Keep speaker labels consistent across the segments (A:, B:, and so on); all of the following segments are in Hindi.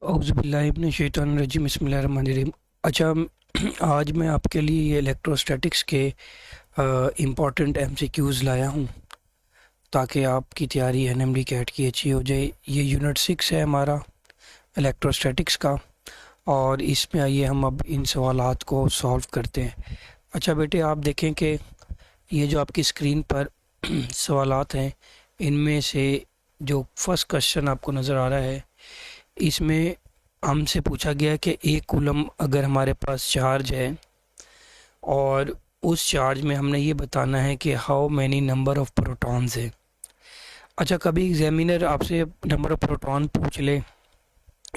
A: औज़ुबिल्लाहिमिनश्शैतानिर्रजीम बिस्मिल्लाहिर्रहमानिर्रहीम। अच्छा, आज मैं आपके लिए ये इलेक्ट्रोस्टैटिक्स के इम्पॉर्टेंट एमसीक्यूज़ लाया हूँ ताकि आपकी तैयारी एनएमडी कैट की अच्छी हो जाए। ये यूनिट 6 है हमारा इलेक्ट्रोस्टैटिक्स का, और इसमें आइए हम अब इन सवालात को सॉल्व करते हैं। अच्छा बेटे, आप देखें कि ये जो आपकी स्क्रीन पर सवालात हैं, इनमें से जो फर्स्ट क्वेश्चन आपको नज़र आ रहा है, इसमें हमसे पूछा गया कि एक कूलम अगर हमारे पास चार्ज है और उस चार्ज में हमने ये बताना है कि how many number of protons है। अच्छा, कभी एग्जामिनर आपसे नंबर ऑफ़ प्रोटॉन पूछ ले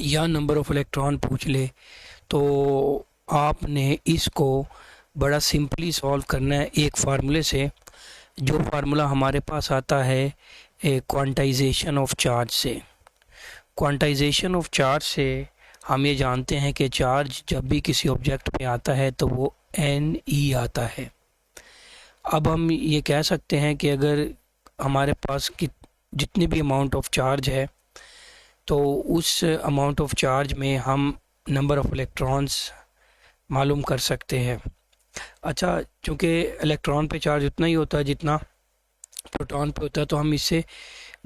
A: या नंबर ऑफ़ इलेक्ट्रॉन पूछ ले तो आपने इसको बड़ा सिंपली सॉल्व करना है एक फार्मूले से। जो फार्मूला हमारे पास आता है क्वांटाइजेशन ऑफ चार्ज से। क्वांटाइजेशन ऑफ चार्ज से हम ये जानते हैं कि चार्ज जब भी किसी ऑब्जेक्ट पे आता है तो वो एन ई आता है। अब हम ये कह सकते हैं कि अगर हमारे पास जितनी भी अमाउंट ऑफ चार्ज है तो उस अमाउंट ऑफ चार्ज में हम नंबर ऑफ़ इलेक्ट्रॉन्स मालूम कर सकते हैं। अच्छा, चूँकि इलेक्ट्रॉन पे चार्ज उतना ही होता है जितना प्रोटॉन पे होता है, तो हम इससे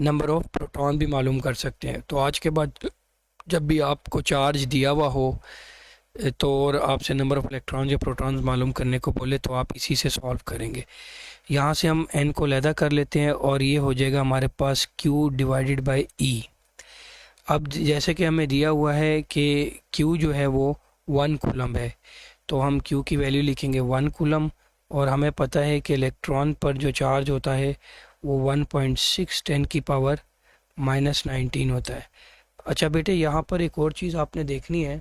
A: नंबर ऑफ़ प्रोटॉन भी मालूम कर सकते हैं। तो आज के बाद जब भी आपको चार्ज दिया हुआ हो तो और आपसे नंबर ऑफ़ इलेक्ट्रॉन या प्रोटॉन्स मालूम करने को बोले तो आप इसी से सॉल्व करेंगे। यहाँ से हम n को लैदा कर लेते हैं और ये हो जाएगा हमारे पास q डिवाइडेड बाई e। अब जैसे कि हमें दिया हुआ है कि q जो है वो 1 कूलम है, तो हम q की वैल्यू लिखेंगे 1 कूलम, और हमें पता है कि इलेक्ट्रॉन पर जो चार्ज होता है वो 1.6 10 की पावर -19 होता है। अच्छा बेटे, यहाँ पर एक और चीज़ आपने देखनी है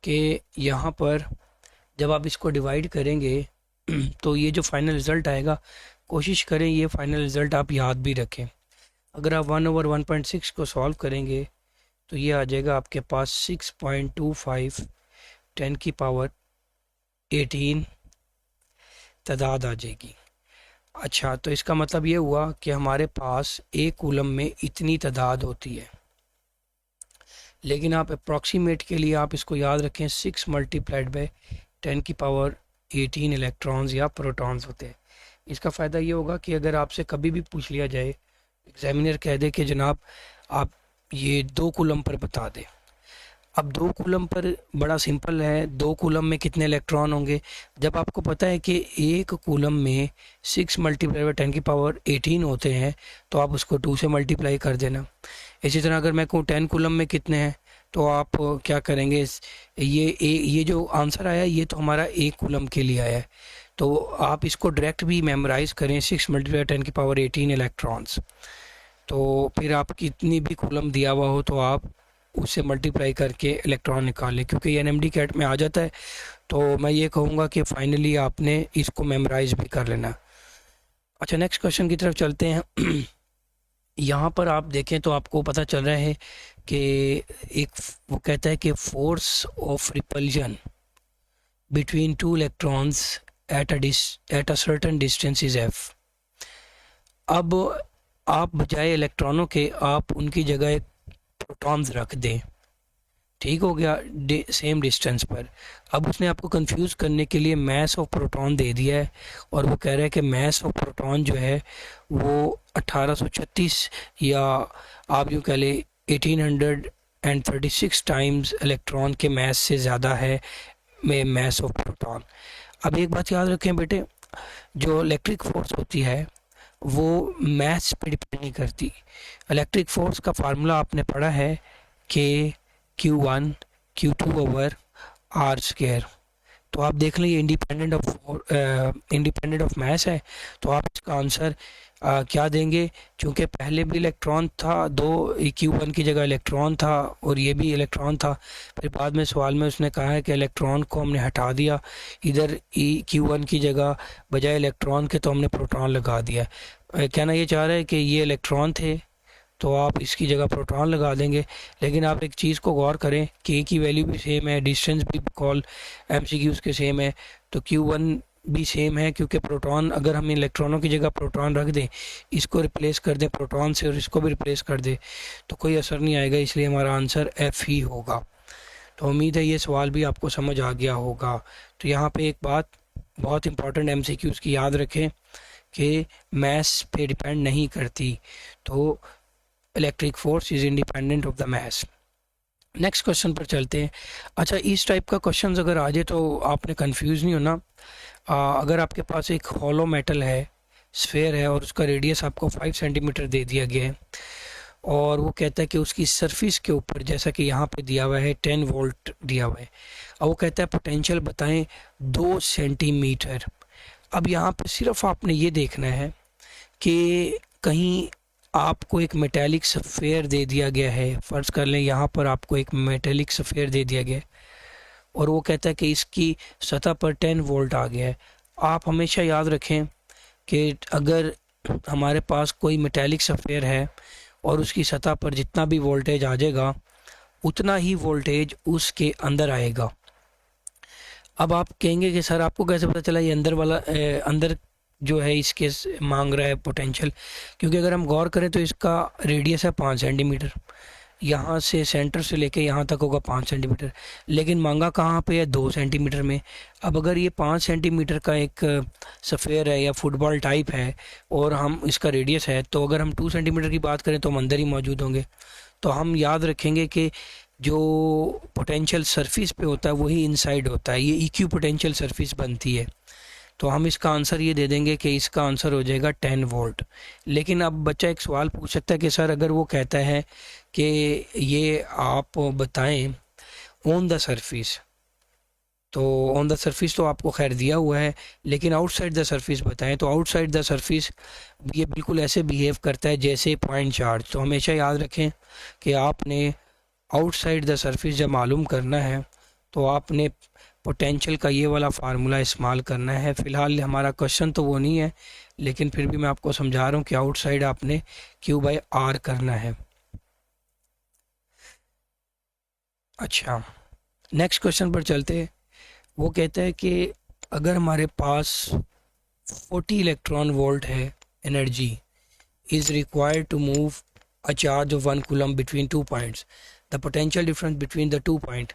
A: कि यहाँ पर जब आप इसको डिवाइड करेंगे तो ये जो फाइनल रिज़ल्ट आएगा, कोशिश करें ये फाइनल रिज़ल्ट आप याद भी रखें। अगर आप 1/1.6 को सॉल्व करेंगे तो ये आ जाएगा आपके पास 6.25 10 की पावर 18 तादाद आ जाएगी। अच्छा, तो इसका मतलब ये हुआ कि हमारे पास एक कूलम में इतनी तादाद होती है, लेकिन आप अप्रॉक्सीमेट के लिए आप इसको याद रखें 6 मल्टीप्लाइड बाई 10 की पावर 18 इलेक्ट्रॉन्स या प्रोटॉन्स होते हैं। इसका फ़ायदा ये होगा कि अगर आपसे कभी भी पूछ लिया जाए, एग्जामिनर कह दे कि जनाब आप ये 2 कूलम पर बता दें। अब 2 कूलम पर बड़ा सिंपल है, 2 कूलम में कितने इलेक्ट्रॉन होंगे। जब आपको पता है कि एक कूलम में 6 मल्टीप्लाई बाई 10 की पावर 18 होते हैं तो आप उसको 2 से मल्टीप्लाई कर देना। इसी तरह अगर मैं कहूँ 10 कूलम में कितने हैं तो आप क्या करेंगे, ये जो आंसर आया ये तो हमारा एक कूलम के लिए आया है, तो आप इसको डायरेक्ट भी मेमोराइज़ करें 6 मल्टीप्लाई 10 की पावर 18 इलेक्ट्रॉन्स। तो फिर आप कितनी भी कूलम दिया हुआ हो तो आप उससे मल्टीप्लाई करके इलेक्ट्रॉन निकाल लें, क्योंकि एनएमडी कैट में आ जाता है। तो मैं ये कहूँगा कि फाइनली आपने इसको मेमोराइज़ भी कर लेना। अच्छा, नेक्स्ट क्वेश्चन की तरफ चलते हैं। यहाँ पर आप देखें तो आपको पता चल रहा है कि एक वो कहता है कि force of repulsion between 2 electrons at a certain distance is f। अब आप बजाय इलेक्ट्रॉनों के आप उनकी जगह एक प्रोटॉन्स रख दें, ठीक हो गया, सेम डिस्टेंस पर। अब उसने आपको कंफ्यूज करने के लिए मैस ऑफ प्रोटॉन दे दिया है, और वो कह रहा है कि मैस ऑफ प्रोटॉन जो है वो 1836 या आप यूँ कह लें 1836 टाइम्स इलेक्ट्रॉन के मैस से ज़्यादा है मैस ऑफ प्रोटॉन। अब एक बात याद रखें बेटे, जो इलेक्ट्रिक फोर्स होती है वो मैथ्स पे डिपेंड नहीं करती। इलेक्ट्रिक फोर्स का फार्मूला आपने पढ़ा है कि Q1 Q2 over are square. तो आप देख लें ये इंडिपेंडेंट ऑफ मैथ्स है, तो आप इसका आंसर क्या देंगे। क्योंकि पहले भी इलेक्ट्रॉन था, दो Q1 की जगह इलेक्ट्रॉन था और ये भी इलेक्ट्रॉन था, फिर बाद में सवाल में उसने कहा है कि इलेक्ट्रॉन को हमने हटा दिया, इधर Q1 की जगह बजाय इलेक्ट्रॉन के तो हमने प्रोटॉन लगा दिया। कहना ये चाह रहा है कि ये इलेक्ट्रॉन थे तो आप इसकी जगह प्रोटॉन लगा देंगे। लेकिन आप एक चीज़ को गौर करें कि की वैल्यू भी सेम है, डिस्टेंस भी कॉल एमसीक्यूज़ के सेम है, तो Q1 भी सेम है, क्योंकि प्रोटॉन, अगर हम इलेक्ट्रॉनों की जगह प्रोटॉन रख दें, इसको रिप्लेस कर दें प्रोटॉन से और इसको भी रिप्लेस कर दें, तो कोई असर नहीं आएगा, इसलिए हमारा आंसर एफ़ ही होगा। तो उम्मीद है ये सवाल भी आपको समझ आ गया होगा। तो यहाँ पे एक बात बहुत इंपॉर्टेंट एमसीक्यूज़ की याद रखें कि मैस पे डिपेंड नहीं करती, तो electric force is independent of the mass. Next question पर चलते हैं। अच्छा, इस टाइप का क्वेश्चन अगर आ जाए तो आपने कंफ्यूज नहीं होना। अगर आपके पास एक हॉलो मेटल है, स्फेयर है, और उसका रेडियस आपको 5 सेंटीमीटर दे दिया गया है, और वो कहता है कि उसकी सरफेस के ऊपर, जैसा कि यहाँ पे दिया हुआ है 10 वोल्ट दिया हुआ है, अब वो कहता है पोटेंशियल बताएं 2 सेंटीमीटर। अब यहाँ पे सिर्फ आपने ये देखना है कि कहीं आपको एक मेटेलिक सफ़ेयर दे दिया गया है, फ़र्ज़ कर लें यहाँ पर आपको एक मेटेलिक सफ़ेयर दे दिया गया है, और वो कहता है कि इसकी सतह पर 10 वोल्ट आ गया है। आप हमेशा याद रखें कि अगर हमारे पास कोई मेटेलिक सफ़ेयर है और उसकी सतह पर जितना भी वोल्टेज आ जाएगा, उतना ही वोल्टेज उसके अंदर आएगा। अब आप कहेंगे कि सर आपको कैसे पता चला ये अंदर वाला अंदर जो है इसके मांग रहा है पोटेंशियल, क्योंकि अगर हम गौर करें तो इसका रेडियस है 5 सेंटीमीटर, यहाँ से सेंटर से लेके यहाँ तक होगा 5 सेंटीमीटर, लेकिन मांगा कहाँ पे है 2 सेंटीमीटर में। अब अगर ये 5 सेंटीमीटर का एक सफ़ेयर है या फुटबॉल टाइप है और हम इसका रेडियस है, तो अगर हम 2 सेंटीमीटर की बात करें तो हम अंदर ही मौजूद होंगे। तो हम याद रखेंगे कि जो पोटेंशियल सरफेस पे होता है वही इनसाइड होता है, ये इक्यू पोटेंशियल सरफेस बनती है। तो हम इसका आंसर ये दे देंगे कि इसका आंसर हो जाएगा 10 वोल्ट। लेकिन अब बच्चा एक सवाल पूछ सकता है कि सर अगर वो कहता है कि ये आप बताएं ऑन द सरफेस, तो ऑन द सरफेस तो आपको खैर दिया हुआ है, लेकिन आउटसाइड द सरफेस बताएं, तो आउटसाइड द सरफेस ये बिल्कुल ऐसे बिहेव करता है जैसे पॉइंट चार्ज। तो हमेशा याद रखें कि आपने आउटसाइड द सरफेस जब मालूम करना है तो आपने पोटेंशियल का ये वाला फार्मूला इस्तेमाल करना है। फ़िलहाल हमारा क्वेश्चन तो वो नहीं है, लेकिन फिर भी मैं आपको समझा रहा हूँ कि आउटसाइड आपने Q बाई R करना है। अच्छा, नेक्स्ट क्वेश्चन पर चलते हैं। वो कहता है कि अगर हमारे पास 40 इलेक्ट्रॉन वोल्ट है, energy is required to move a charge of 1 coulomb between 2 points, the potential difference between the 2 point.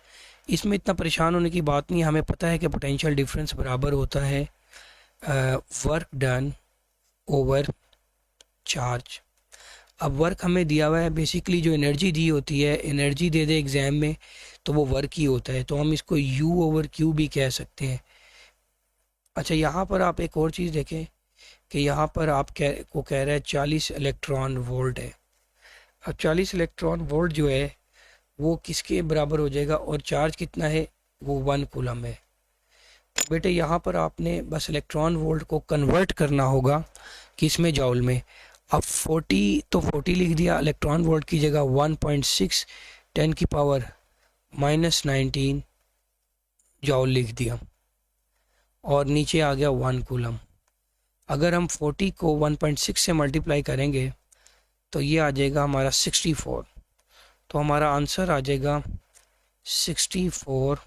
A: इसमें इतना परेशान होने की बात नहीं है, हमें पता है कि पोटेंशियल डिफरेंस बराबर होता है वर्क डन ओवर चार्ज। अब वर्क हमें दिया हुआ है, बेसिकली जो एनर्जी दी होती है, एनर्जी दे दे एग्ज़ाम में तो वो वर्क ही होता है, तो हम इसको U ओवर Q भी कह सकते हैं। अच्छा, यहाँ पर आप एक और चीज़ देखें कि यहाँ पर आप कह रहा है 40 इलेक्ट्रॉन वोल्ट है। अब 40 इलेक्ट्रॉन वोल्ट जो है वो किसके बराबर हो जाएगा, और चार्ज कितना है, वो 1 कूलम है। तो बेटे यहाँ पर आपने बस इलेक्ट्रॉन वोल्ट को कन्वर्ट करना होगा किस में, जॉल में। अब 40 तो 40 लिख दिया, इलेक्ट्रॉन वोल्ट की जगह 1.6 10 की पावर -19 जॉल लिख दिया, और नीचे आ गया 1 कूलम। अगर हम 40 को 1.6 से मल्टीप्लाई करेंगे तो ये आ जाएगा हमारा 64। तो हमारा आंसर आ जाएगा 64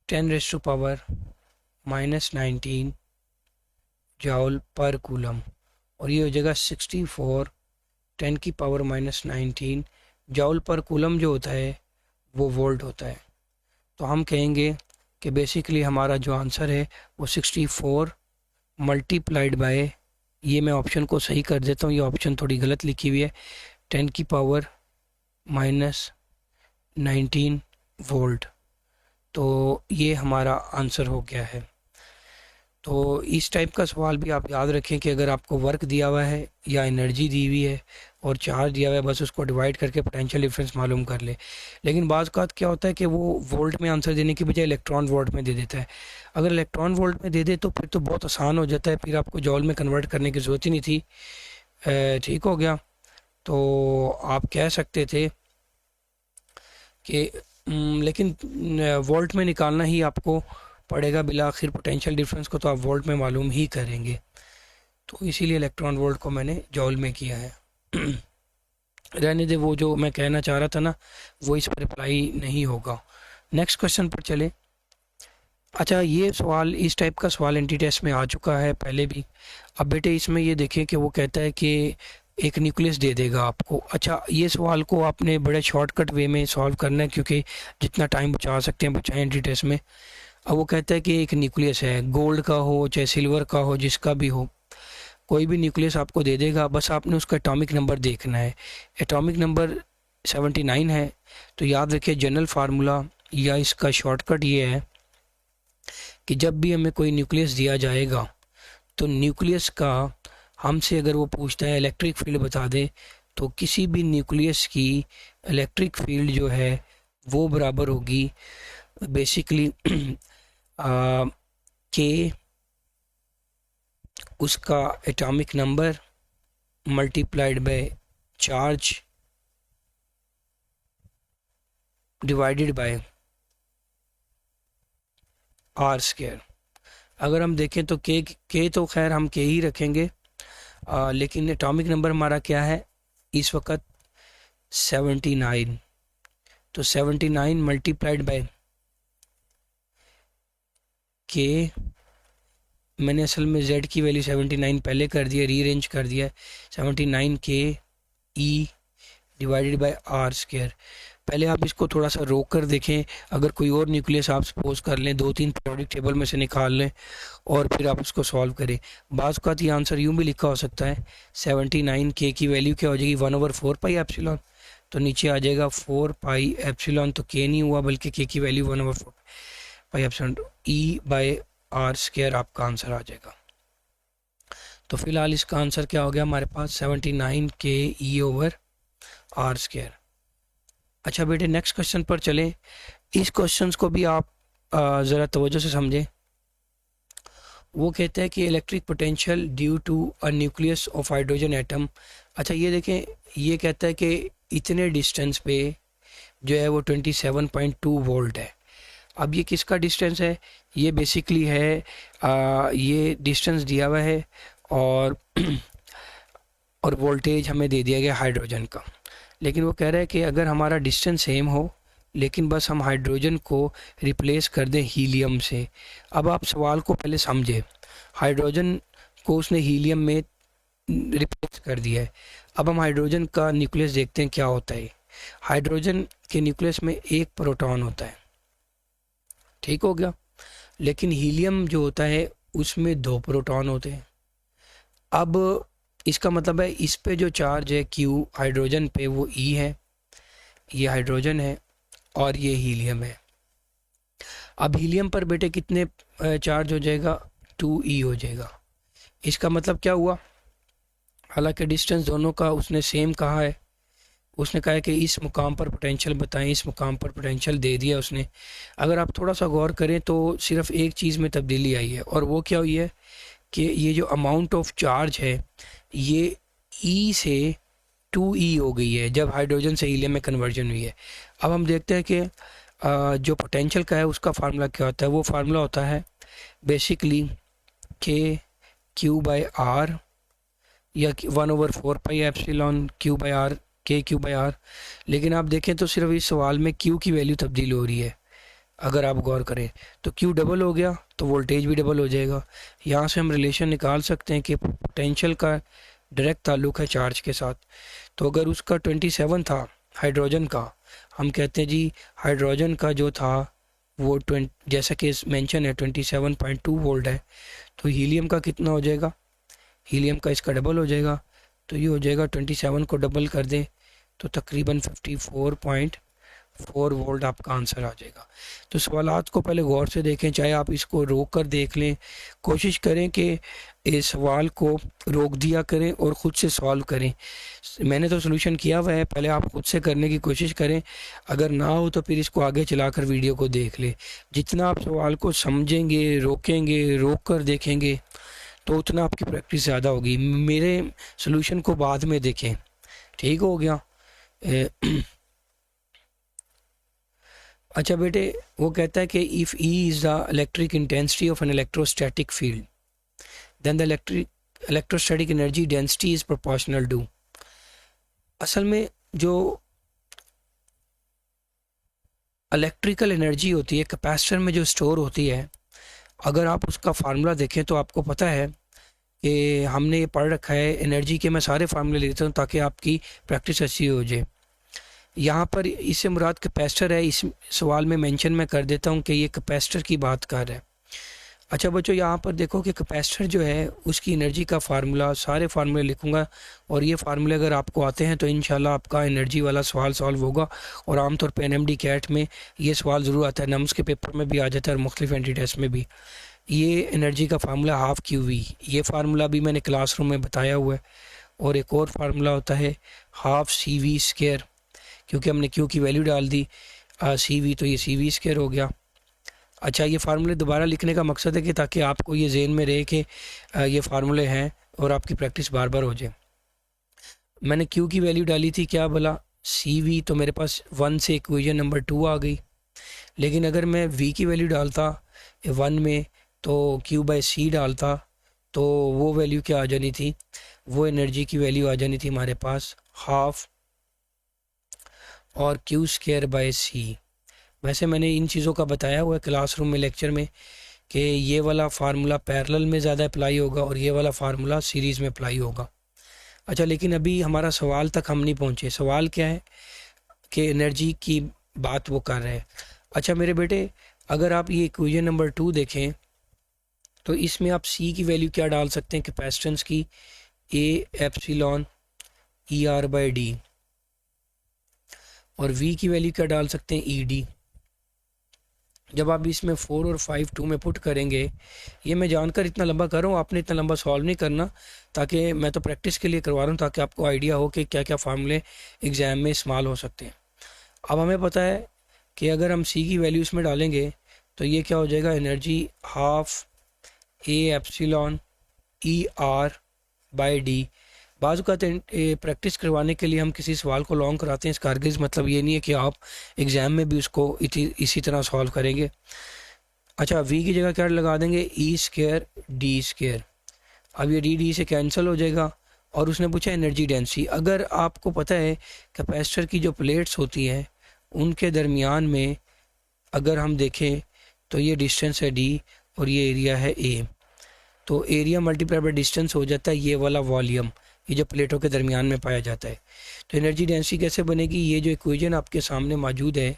A: 10⁻⁻19 जॉल पर कूलम, और ये हो जाएगा 64 10⁻⁻19 जॉल पर कूलम जो होता है वो वोल्ट होता है। तो हम कहेंगे कि बेसिकली हमारा जो आंसर है वो 64 मल्टीप्लाइड बाय, ये मैं ऑप्शन को सही कर देता हूँ, ये ऑप्शन थोड़ी गलत लिखी हुई है, 10⁻⁻19 वोल्ट। तो ये हमारा आंसर हो गया है। तो इस टाइप का सवाल भी आप याद रखें कि अगर आपको वर्क दिया हुआ है या एनर्जी दी हुई है और चार्ज दिया हुआ है, बस उसको डिवाइड करके पोटेंशियल डिफरेंस मालूम कर ले। लेकिन बाज़ औक़ात क्या होता है कि वो वोल्ट में आंसर देने की बजाय इलेक्ट्रॉन वोल्ट में दे देता है। अगर इलेक्ट्रॉन वोल्ट में दे दे तो फिर तो बहुत आसान हो जाता है, फिर आपको जॉल में कन्वर्ट करने की ज़रूरत ही नहीं थी। ठीक हो गया। तो आप कह सकते थे कि लेकिन वोल्ट में निकालना ही आपको पड़ेगा, बिला आखिर पोटेंशियल डिफरेंस को तो आप वोल्ट में मालूम ही करेंगे, तो इसीलिए इलेक्ट्रॉन वोल्ट को मैंने जॉल में किया है। रहने दे, वो जो मैं कहना चाह रहा था ना वो इस पर अप्लाई नहीं होगा। नेक्स्ट क्वेश्चन पर चले। अच्छा, ये सवाल, इस टाइप का सवाल एंटी टेस्ट में आ चुका है पहले भी। अब बेटे इसमें ये देखें कि वो कहता है कि एक न्यूक्लियस दे देगा आपको। अच्छा, ये सवाल को आपने बड़े शॉर्टकट वे में सॉल्व करना है, क्योंकि जितना टाइम बचा सकते हैं बचाएं एंटी टेस्ट में। अब वो कहता है कि एक न्यूक्लियस है, गोल्ड का हो चाहे सिल्वर का हो, जिसका भी हो, कोई भी न्यूक्लियस आपको दे देगा, बस आपने उसका एटॉमिक नंबर देखना है। एटॉमिक नंबर 79 है। तो याद रखिए जनरल फार्मूला या इसका शॉर्टकट ये है कि जब भी हमें कोई न्यूक्लियस दिया जाएगा तो न्यूक्लियस का, हमसे अगर वो पूछता है इलेक्ट्रिक फील्ड बता दे, तो किसी भी न्यूक्लियस की इलेक्ट्रिक फील्ड जो है वो बराबर होगी बेसिकली के उसका atomic number multiplied by charge divided by R square. अगर हम देखें तो के तो खैर हम के ही रखेंगे, लेकिन एटॉमिक नंबर हमारा क्या है इस वक्त 79। तो 79 मल्टीप्लाइड बाय के, मैंने असल में z की वैल्यू 79 पहले कर दिया, रीअरेंज कर दिया। 79 के E divided by R square. पहले आप इसको थोड़ा सा रोक कर देखें, अगर कोई और न्यूक्लियस आप सपोज कर लें, 2-3 पीरियोडिक टेबल में से निकाल लें और फिर आप उसको सॉल्व करें। बाज़ का ये आंसर यूँ भी लिखा हो सकता है, 79 के की वैल्यू क्या हो जाएगी 1/4 पाई एप्सिलॉन। तो नीचे आ जाएगा 4 पाई एप्सिलॉन, तो के नहीं हुआ बल्कि के की value 1/4 pi epsilon E by R square आपका आंसर आ जाएगा। तो फिलहाल इसका आंसर क्या हो गया हमारे पास 79 के ई ओवर आर स्क्वायर। अच्छा बेटे, नेक्स्ट क्वेश्चन पर चलें। इस क्वेश्चन को भी आप ज़रा तवज्जो से समझें। वो कहता है कि electric potential due to a nucleus of hydrogen atom. अच्छा ये देखें, ये कहता है कि इतने डिस्टेंस पे जो है वो 27.2 वोल्ट है। अब ये किसका डिस्टेंस है? ये बेसिकली है ये डिस्टेंस दिया हुआ है और और वोल्टेज हमें दे दिया गया हाइड्रोजन का। लेकिन वो कह रहा है कि अगर हमारा डिस्टेंस सेम हो लेकिन बस हम हाइड्रोजन को रिप्लेस कर दें हीलियम से। अब आप सवाल को पहले समझे, हाइड्रोजन को उसने हीलियम में रिप्लेस कर दिया है। अब हम हाइड्रोजन का न्यूक्लियस देखते हैं क्या होता है। हाइड्रोजन के न्यूक्लियस में एक प्रोटॉन होता है, ठीक हो गया। लेकिन हीलियम जो होता है उसमें 2 प्रोटॉन होते हैं। अब इसका मतलब है इस पे जो चार्ज है Q हाइड्रोजन पे वो E है, ये हाइड्रोजन है और ये हीलियम है। अब हीलियम पर बेटे कितने चार्ज हो जाएगा? 2E हो जाएगा। इसका मतलब क्या हुआ? हालांकि डिस्टेंस दोनों का उसने सेम कहा है, उसने कहा है कि इस मुकाम पर पोटेंशियल बताएं, इस मुकाम पर पोटेंशियल दे दिया उसने। अगर आप थोड़ा सा गौर करें तो सिर्फ एक चीज़ में तब्दीली आई है और वो क्या हुई है कि ये जो अमाउंट ऑफ चार्ज है ये E से 2E हो गई है जब हाइड्रोजन से हीलियम में कन्वर्जन हुई है। अब हम देखते हैं कि जो पोटेंशियल का है उसका फार्मूला क्या होता है। वो फार्मूला होता है बेसिकली के क्यू बाय आर या 1/4 pi epsilon Q by R, के क्यू बाय आर। लेकिन आप देखें तो सिर्फ इस सवाल में क्यू की वैल्यू तब्दील हो रही है। अगर आप गौर करें तो क्यू डबल हो गया तो वोल्टेज भी डबल हो जाएगा। यहाँ से हम रिलेशन निकाल सकते हैं कि पोटेंशियल का डायरेक्ट ताल्लुक है चार्ज के साथ। तो अगर उसका 27 था हाइड्रोजन का, हम कहते हैं जी हाइड्रोजन का जो था वो जैसा कि मेंशन है 27.2 वोल्ट है, तो हीलियम का कितना हो जाएगा? हीलियम का इसका डबल हो जाएगा। तो ये हो जाएगा 27 को डबल कर दें तो तकरीबन 54.4 वोल्ट आपका आंसर आ जाएगा। तो सवालात को पहले गौर से देखें, चाहे आप इसको रोक कर देख लें, कोशिश करें कि इस सवाल को रोक दिया करें और ख़ुद से सॉल्व करें। मैंने तो सोल्यूशन किया हुआ है, पहले आप खुद से करने की कोशिश करें। अगर ना हो तो फिर इसको आगे चलाकर वीडियो को देख लें। जितना आप सवाल को समझेंगे, रोकेंगे, रोक कर देखेंगे तो उतना आपकी प्रैक्टिस ज़्यादा होगी। मेरे सोल्यूशन को बाद में देखें, ठीक हो गया। अच्छा बेटे, वो कहता है कि if E is the electric intensity of an electrostatic field then the electrostatic energy density is proportional to. असल में जो इलेक्ट्रिकल एनर्जी होती है कैपेसिटर में जो स्टोर होती है अगर आप उसका फार्मूला देखें तो आपको पता है कि हमने ये पढ़ रखा है एनर्जी के। मैं सारे फार्मूले लेता हूँ ताकि आपकी प्रैक्टिस अच्छी हो जाए। यहाँ पर इससे मुराद कैपेसिटर है, इस सवाल में मेंशन मैं कर देता हूँ कि ये कैपेसिटर की बात कर रहा है। अच्छा बच्चों, यहाँ पर देखो कि कैपेसिटर जो है उसकी एनर्जी का फार्मूला, सारे फार्मूले लिखूंगा और ये फार्मूले अगर आपको आते हैं तो इंशाल्लाह आपका एनर्जी वाला सवाल सॉल्व होगा। और आमतौर पे एनएमडी कैट में ये सवाल ज़रूर आता है, नम्स के पेपर में भी आ जाता है और मुख्तलिफ एंटी टेस्ट में भी। ये एनर्जी का फार्मूला हाफ क्यू वी, ये फार्मूला भी मैंने क्लासरूम में बताया हुआ है। और एक और फार्मूला होता है हाफ सी वी स्केयर, क्योंकि हमने क्यू की वैल्यू डाल दी सी वी, तो ये सी वी स्केयर हो गया। अच्छा, ये फार्मूले दोबारा लिखने का मकसद है कि ताकि आपको ये जेहन में रहे कि ये फार्मूले हैं और आपकी प्रैक्टिस बार बार हो जाए। मैंने क्यू की वैल्यू डाली थी क्या बोला, सी वी, तो मेरे पास 1 से इक्वेशन नंबर 2 आ गई। लेकिन अगर मैं वी की वैल्यू डालता 1 में तो क्यू बाई सी डालता तो वो वैल्यू क्या आ जानी थी, वो एनर्जी की वैल्यू आ जानी थी हमारे पास हाफ और क्यू स्केयर बाय सी। वैसे मैंने इन चीज़ों का बताया हुआ है क्लासरूम में लेक्चर में कि ये वाला फार्मूला पैरेलल में ज़्यादा अप्लाई होगा और ये वाला फार्मूला सीरीज़ में अप्लाई होगा। अच्छा, लेकिन अभी हमारा सवाल तक हम नहीं पहुँचे। सवाल क्या है कि एनर्जी की बात वो कर रहे हैं। अच्छा मेरे बेटे, अगर आप ये इक्वेशन नंबर 2 देखें तो इसमें आप सी की वैल्यू क्या डाल सकते हैं कैपेसिटेंस की, A epsilon E R by D, और वी की वैल्यू क्या डाल सकते हैं, ई डी। जब आप इसमें 4 और 5 2 में पुट करेंगे, ये मैं जानकर इतना लंबा कर रहा हूँ, आपने इतना लंबा सॉल्व नहीं करना, ताकि मैं तो प्रैक्टिस के लिए करवा रहा हूँ ताकि आपको आइडिया हो कि क्या क्या फार्मूले एग्ज़ाम में इस्तेमाल हो सकते हैं। अब हमें पता है कि अगर हम सी की वैल्यू इसमें डालेंगे तो ये क्या हो जाएगा, energy half A epsilon E R by D. बाज़ अवत प्रैक्टिस करवाने के लिए हम किसी सवाल को लॉन्ग कराते हैं, इसका हरगिज़ मतलब ये नहीं है कि आप एग्ज़ाम में भी उसको इसी तरह सॉल्व करेंगे। अच्छा, वी की जगह क्या लगा देंगे, ई स्केयर डी स्केयर। अब ये डी डी से कैंसिल हो जाएगा। और उसने पूछा एनर्जी डेंसिटी। अगर आपको पता है कैपेसिटर की जो प्लेट्स होती हैं उनके दरमियान में अगर हम देखें तो ये डिस्टेंस है डी और ये एरिया है ए, तो एरिया मल्टीप्लाई बाय डिस्टेंस हो जाता है ये वाला वॉल्यूम, ये जो प्लेटों के दरमियान में पाया जाता है। तो एनर्जी डेंसिटी कैसे बनेगी, ये जो इक्वेशन आपके सामने मौजूद है,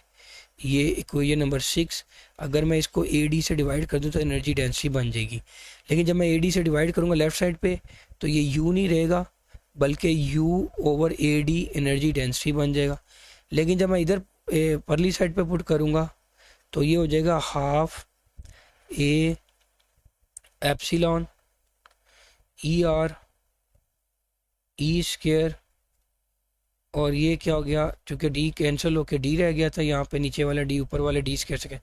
A: ये इक्वेशन नंबर 6, अगर मैं इसको ए डी से डिवाइड कर दूँ तो एनर्जी डेंसिटी बन जाएगी। लेकिन जब मैं ए डी से डिवाइड करूँगा लेफ़्ट साइड पे तो ये यू नहीं रहेगा बल्कि you over A D energy density बन जाएगा। लेकिन जब मैं इधर परली साइड पे पुट करूँगा तो ये हो जाएगा half A epsilon E R E square, और ये क्या हो गया, चूँकि डी कैंसिल होकर डी रह गया था यहाँ पे, नीचे वाला डी ऊपर वाले डी स्केयर से,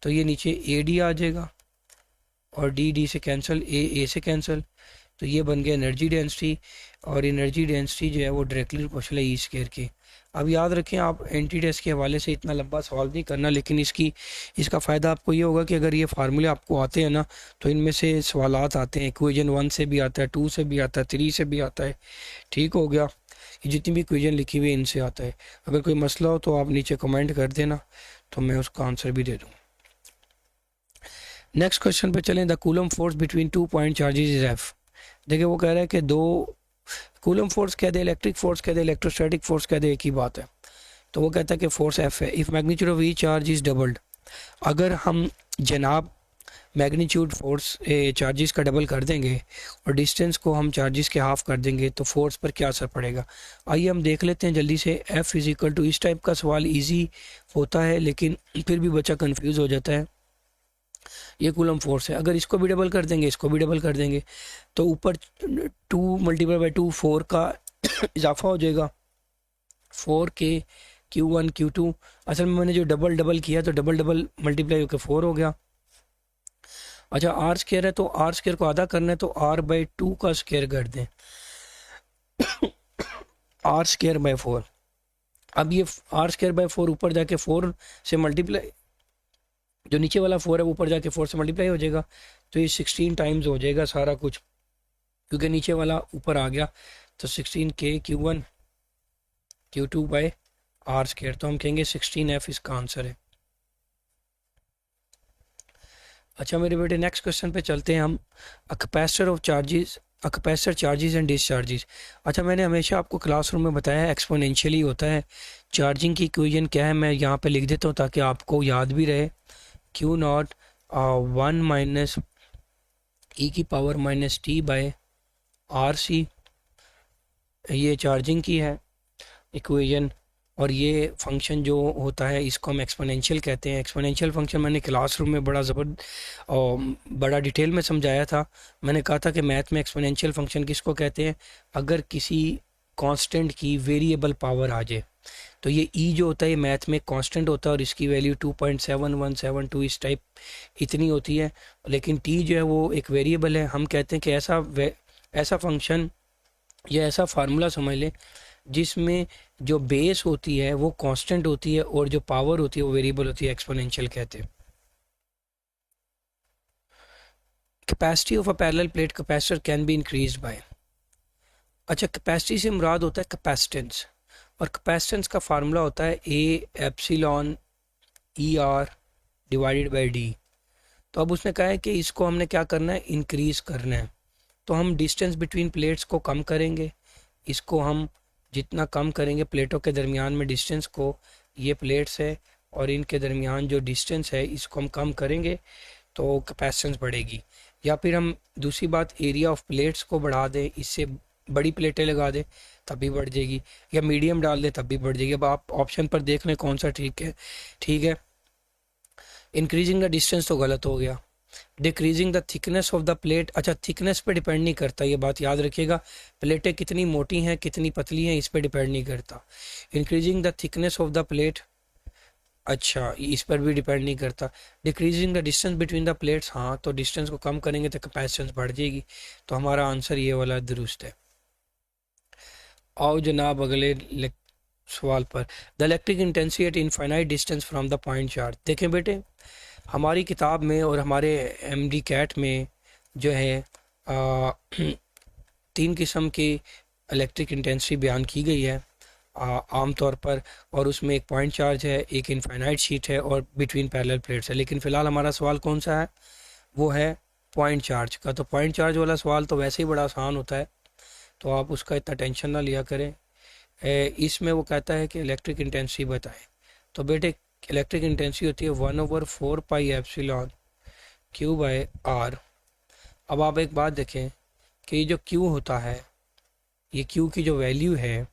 A: तो ये नीचे ए डी आ जाएगा और डी डी से कैंसिल, ए से कैंसिल, तो ये बन गया एनर्जी डेंसिटी। और एनर्जी डेंसिटी जो है वो डायरेक्टली प्रोपोर्शनल है ई स्केयर के। अब याद रखें, आप एंटी टेस्ट के हवाले से इतना लंबा सवाल नहीं करना, लेकिन इसका फ़ायदा आपको ये होगा कि अगर ये फार्मूले आपको आते हैं ना तो इनमें से सवालात आते हैं। इक्वेशन 1 से भी आता है, 2 से भी आता है, 3 से भी आता है। ठीक हो गया, ये जितनी भी इक्वेशन लिखी हुई है इनसे आता है। अगर कोई मसला हो तो आप नीचे कमेंट कर देना तो मैं उसका आंसर भी दे दूँ। नेक्स्ट क्वेश्चन पे चलें। The coulomb force between 2 point charges is F. देखिए वो कह रहा है कि दो कूलम फोर्स कह दे, इलेक्ट्रिक फोर्स कह दे, इलेक्ट्रोस्टैटिक फोर्स कह दे, एक ही बात है। तो वो कहता है कि फोर्स एफ है if magnitude of each charge is doubled. अगर हम जनाब मैग्नीट्यूड फोर्स चार्जेस का डबल कर देंगे और डिस्टेंस को हम चार्जेस के हाफ कर देंगे तो फोर्स पर क्या असर पड़ेगा। आइए हम देख लेते हैं जल्दी से। एफ इज़ इक्वल टू, इस टाइप का सवाल इजी होता है लेकिन फिर भी बच्चा कंफ्यूज हो जाता है। ये कूलम फोर्स है, अगर इसको भी डबल कर देंगे, इसको भी डबल कर देंगे तो ऊपर 2 मल्टीप्लाई बाई 2 4 का इजाफा हो जाएगा, 4 के Q1 Q2। असल में मैंने जो डबल डबल किया तो डबल डबल मल्टीप्लाई होकर 4 हो गया। अच्छा, आर स्केयर है तो आर स्केयर को आधा करना है तो आर बाई 2 का स्केयर कर दें, आर स्केयर बाई 4। अब ये आर स्केयर बाई 4 ऊपर जाके 4 से मल्टीप्लाई, जो नीचे वाला 4 है ऊपर जाके 4 से मल्टीप्लाई हो जाएगा तो ये 16 टाइम्स हो जाएगा सारा कुछ, क्योंकि नीचे वाला ऊपर आ गया। तो 16 के Q1 Q2 by are square, तो हम कहेंगे 16 एफ इसका आंसर है। अच्छा मेरे बेटे नेक्स्ट क्वेश्चन पे चलते हैं हम। A capacitor of charges, a capacitor charges and discharges. अच्छा मैंने हमेशा आपको क्लासरूम में बताया है एक्सपोनेंशियली होता है। चार्जिंग की इक्वेशन क्या है, मैं यहाँ पे लिख देता हूँ ताकि आपको याद भी रहे। क्यू नॉट 1 - ई की पावर -t/RC, ये चार्जिंग की है इक्वेशन। और ये फंक्शन जो होता है इसको हम एक्सपोनेंशियल कहते हैं। एक्सपोनेंशियल फंक्शन मैंने क्लासरूम में बड़ा डिटेल में समझाया था। मैंने कहा था कि मैथ में एक्सपोनेंशियल फंक्शन किसको कहते हैं, अगर किसी कांस्टेंट की वेरिएबल पावर आ जाए। तो ये ई जो होता है ये मैथ में कांस्टेंट होता है और इसकी वैल्यू 2.7172 इस टाइप इतनी होती है। लेकिन टी जो है वो एक वेरिएबल है। हम कहते हैं कि ऐसा फंक्शन या ऐसा फार्मूला समझ लें जिसमें जो बेस होती है वो कांस्टेंट होती है और जो पावर होती है वो वेरिएबल होती है, एक्सपोनेंशियल कहते हैं। Capacity of a parallel plate capacitor can be increased by. अच्छा कैपेसिटी से मुराद होता है कैपेसिटेंस, और कैपेसिटेंस का फार्मूला होता है A epsilon E R divided by D. तो अब उसने कहा है कि इसको हमने क्या करना है, इंक्रीज करना है। तो हम डिस्टेंस बिटवीन प्लेट्स को कम करेंगे। इसको हम जितना कम करेंगे प्लेटों के दरमियान में डिस्टेंस को, ये प्लेट्स है और इनके दरमियान जो डिस्टेंस है इसको हम कम करेंगे तो कैपेसिटेंस बढ़ेगी। या फिर हम दूसरी बात एरिया ऑफ प्लेट्स को बढ़ा दें, इससे बड़ी प्लेटें लगा दें तब भी बढ़ जाएगी, या मीडियम डाल दें तब भी बढ़ जाएगी। अब आप ऑप्शन पर देख लें कौन सा ठीक है। ठीक है, इंक्रीजिंग द डिस्टेंस तो गलत हो गया। Decreasing the thickness of the plate, अच्छा थिकनेस पे डिपेंड नहीं करता, ये बात याद रखिएगा। प्लेटें कितनी मोटी हैं कितनी पतली हैं इस पे डिपेंड नहीं करता। Increasing the thickness of the plate, अच्छा इस पर भी डिपेंड नहीं करता। Decreasing the distance between the plates, हाँ तो डिस्टेंस को कम करेंगे तो कैपेसिटेंस बढ़ जाएगी। तो हमारा आंसर ये वाला दुरुस्त है। आओ जनाब अगले सवाल पर। The electric intensity at infinite distance from the point charge. देखें बेटे हमारी किताब में और हमारे एमडी कैट में जो है आ, 3 किस्म की इलेक्ट्रिक इंटेंसिटी बयान की गई है आम तौर पर, और उसमें एक पॉइंट चार्ज है, एक इनफाइनाइट शीट है और बिटवीन पैरेलल प्लेट्स है। लेकिन फ़िलहाल हमारा सवाल कौन सा है, वो है पॉइंट चार्ज का। तो पॉइंट चार्ज वाला सवाल तो वैसे ही बड़ा आसान होता है, तो आप उसका इतना टेंशन ना लिया करें। इसमें वो कहता है कि इलेक्ट्रिक इंटेंसिटी बताएं। तो बेटे इलेक्ट्रिक इंटेंसिटी होती है 1/4πε/Q/R। अब आप एक बात देखें कि ये जो Q होता है, ये Q की जो वैल्यू है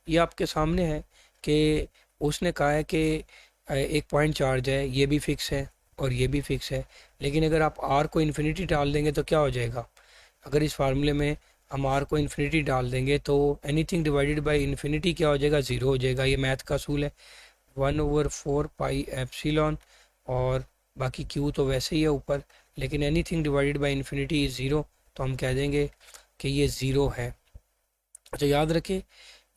A: ये आपके सामने है कि उसने कहा है कि एक पॉइंट चार्ज है, ये भी फिक्स है और ये भी फिक्स है। लेकिन अगर आप R को इन्फिनिटी डाल देंगे तो क्या हो जाएगा, अगर इस फार्मूले में हम R को इन्फिनिटी डाल देंगे तो एनीथिंग डिवाइडेड बाय इन्फिनिटी क्या हो जाएगा, ज़ीरो हो जाएगा। ये मैथ का असूल है, 1/4πε, और बाकी Q तो वैसे ही है ऊपर, लेकिन anything divided by infinity is zero, तो हम कह देंगे कि ये ज़ीरो है। अच्छा याद रखें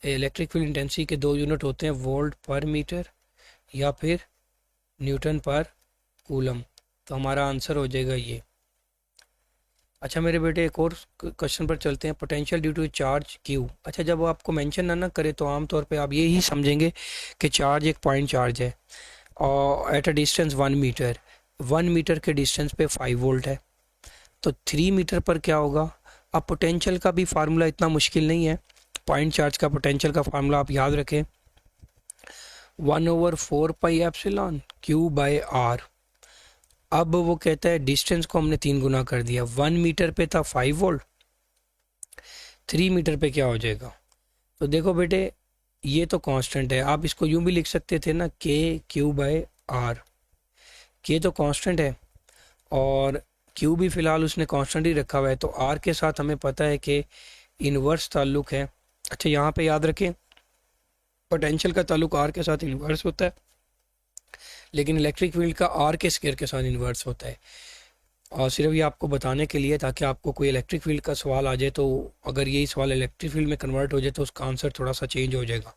A: इलेक्ट्रिक फील्ड इंटेंसिटी के 2 यूनिट होते हैं, वोल्ट पर मीटर या फिर न्यूटन पर कूलम। तो हमारा आंसर हो जाएगा ये। अच्छा मेरे बेटे एक और क्वेश्चन पर चलते हैं। Potential due to charge Q. अच्छा जब वो आपको मेंशन ना करे तो आमतौर पे आप ये ही समझेंगे कि चार्ज एक पॉइंट चार्ज है और at a distance 1 metre, 1 metre के डिस्टेंस पे 5 वोल्ट है। तो 3 मीटर पर क्या होगा। अब पोटेंशियल का भी फार्मूला इतना मुश्किल नहीं है, पॉइंट चार्ज का पोटेंशियल का फार्मूला आप याद रखें, 1/4πε/Q/R। अब वो कहता है डिस्टेंस को हमने 3 गुना कर दिया, 1 मीटर पे था 5 वोल्ट, 3 मीटर पे क्या हो जाएगा। तो देखो बेटे ये तो कांस्टेंट है, आप इसको यूं भी लिख सकते थे ना, KQ/R। के तो कांस्टेंट है और Q भी फ़िलहाल उसने कांस्टेंट ही रखा हुआ है, तो R के साथ हमें पता है कि इन्वर्स ताल्लुक है। अच्छा यहाँ पे याद रखें पोटेंशियल का ताल्लुक R के साथ इन्वर्स होता है, लेकिन इलेक्ट्रिक फील्ड का R के स्क्वायर के साथ इन्वर्स होता है। और सिर्फ ये आपको बताने के लिए ताकि आपको कोई इलेक्ट्रिक फील्ड का सवाल आ जाए तो अगर यही सवाल इलेक्ट्रिक फील्ड में कन्वर्ट हो जाए तो उसका आंसर थोड़ा सा चेंज हो जाएगा।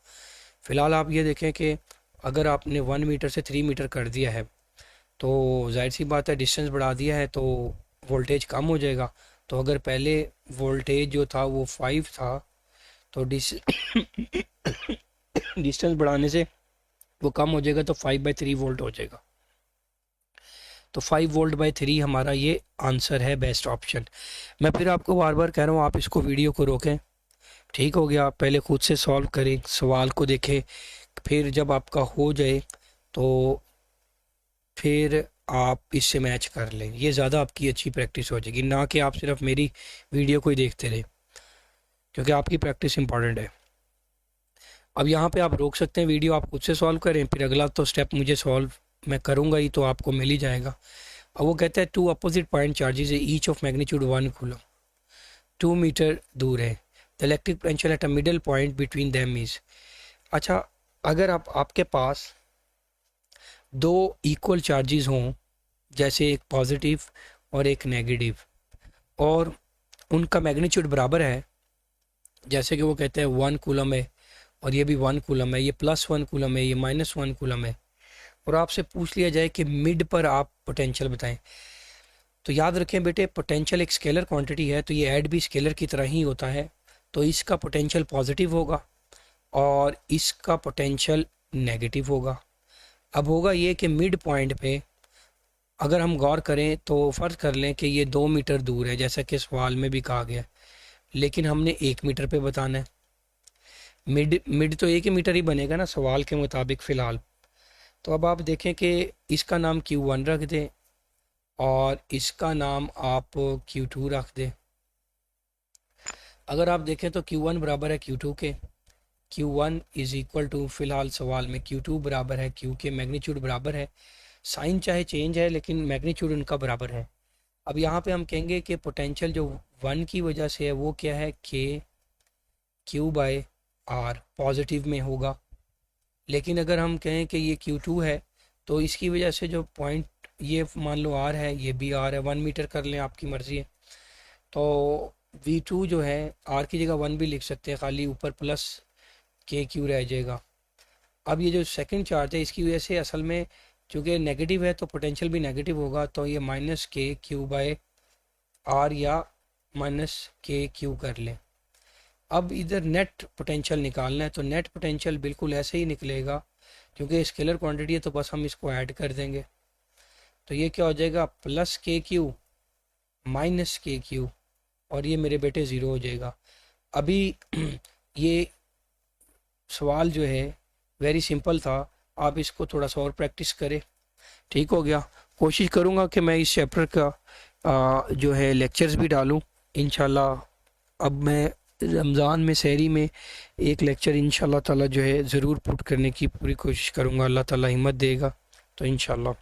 A: फ़िलहाल आप ये देखें कि अगर आपने 1 मीटर से 3 मीटर कर दिया है तो जाहिर सी बात है डिस्टेंस बढ़ा दिया है तो वोल्टेज कम हो जाएगा। तो अगर पहले वोल्टेज जो था वो 5 था तो डिस्टेंस बढ़ाने से वो कम हो जाएगा तो 5/3 वोल्ट हो जाएगा। तो 5 वोल्ट/3 हमारा ये आंसर है, बेस्ट ऑप्शन। मैं फिर आपको बार बार कह रहा हूँ, आप इसको वीडियो को रोकें, ठीक हो गया? पहले खुद से सॉल्व करें, सवाल को देखें, फिर जब आपका हो जाए तो फिर आप इससे मैच कर लें। ये ज़्यादा आपकी अच्छी प्रैक्टिस हो जाएगी, ना कि आप सिर्फ मेरी वीडियो को ही देखते रहें, क्योंकि आपकी प्रैक्टिस इंपॉर्टेंट है। अब यहाँ पे आप रोक सकते हैं वीडियो, आप खुद से सॉल्व करें, फिर अगला तो स्टेप मुझे सॉल्व मैं करूँगा ही, तो आपको मिल ही जाएगा। अब वो कहता है 2 opposite point charges each of magnitude 1 coulomb 2 metre दूर है, the electric potential at a middle point between them is. अच्छा, अगर आपके पास दो इक्वल चार्जेस हों, जैसे एक पॉजिटिव और एक नेगेटिव, और उनका मैग्नीट्यूड बराबर है, जैसे कि वो कहते हैं 1 कूलम है और ये भी 1 कूलम है, ये +1 कूलम है, ये -1 कूलम है, और आपसे पूछ लिया जाए कि मिड पर आप पोटेंशियल बताएं, तो याद रखें बेटे, पोटेंशियल एक स्केलर क्वांटिटी है, तो ये ऐड भी स्केलर की तरह ही होता है। तो इसका पोटेंशियल पॉजिटिव होगा और इसका पोटेंशियल नेगेटिव होगा। अब होगा ये कि मिड पॉइंट पे अगर हम गौर करें तो फ़र्ज़ कर लें कि ये 2 मीटर दूर है, जैसा कि सवाल में भी कहा गया, लेकिन हमने 1 मीटर पे बताना है। मिड मिड तो 1 ही मीटर ही बनेगा ना सवाल के मुताबिक फ़िलहाल। तो अब आप देखें कि इसका नाम Q1 रख दें और इसका नाम आप Q2 रख दें। अगर आप देखें तो Q1 बराबर है Q2 के, Q1 इज़ इक्वल टू, फ़िलहाल सवाल में Q2 बराबर है Q के, मैग्नीट्यूड बराबर है, साइन चाहे चेंज है लेकिन मैग्नीट्यूड उनका बराबर है। अब यहाँ पे हम कहेंगे कि पोटेंशियल जो 1 की वजह से है वो क्या है, के Q/R पॉजिटिव में होगा। लेकिन अगर हम कहें कि ये Q2 है तो इसकी वजह से जो पॉइंट, ये मान लो R है, ये भी R है, 1 मीटर कर लें, आपकी मर्ज़ी है। तो V2 जो है, R की जगह 1 भी लिख सकते हैं, खाली ऊपर प्लस KQ रह जाएगा। अब ये जो सेकंड चार्ज है, इसकी वजह से असल में चूँकि नेगेटिव है तो पोटेंशियल भी नेगेटिव होगा, तो ये -KQ/R या -KQ कर लें। अब इधर नेट पोटेंशियल निकालना है, तो नेट पोटेंशियल बिल्कुल ऐसे ही निकलेगा, क्योंकि स्केलर क्वांटिटी है तो बस हम इसको ऐड कर देंगे। तो ये क्या हो जाएगा, +KQ -KQ, और ये मेरे बेटे 0 हो जाएगा। अभी ये सवाल जो है वेरी सिंपल था, आप इसको थोड़ा सा और प्रैक्टिस करें, ठीक हो गया? कोशिश करूँगा कि मैं इस चैप्टर का जो है लेक्चर्स भी डालूँ इंशाल्लाह। अब मैं रमज़ान में सहरी में एक लेक्चर इंशाल्लाह ताला जो है ज़रूर पुट करने की पूरी कोशिश करूँगा, अल्लाह ताला हिम्मत देगा तो इंशाल्लाह।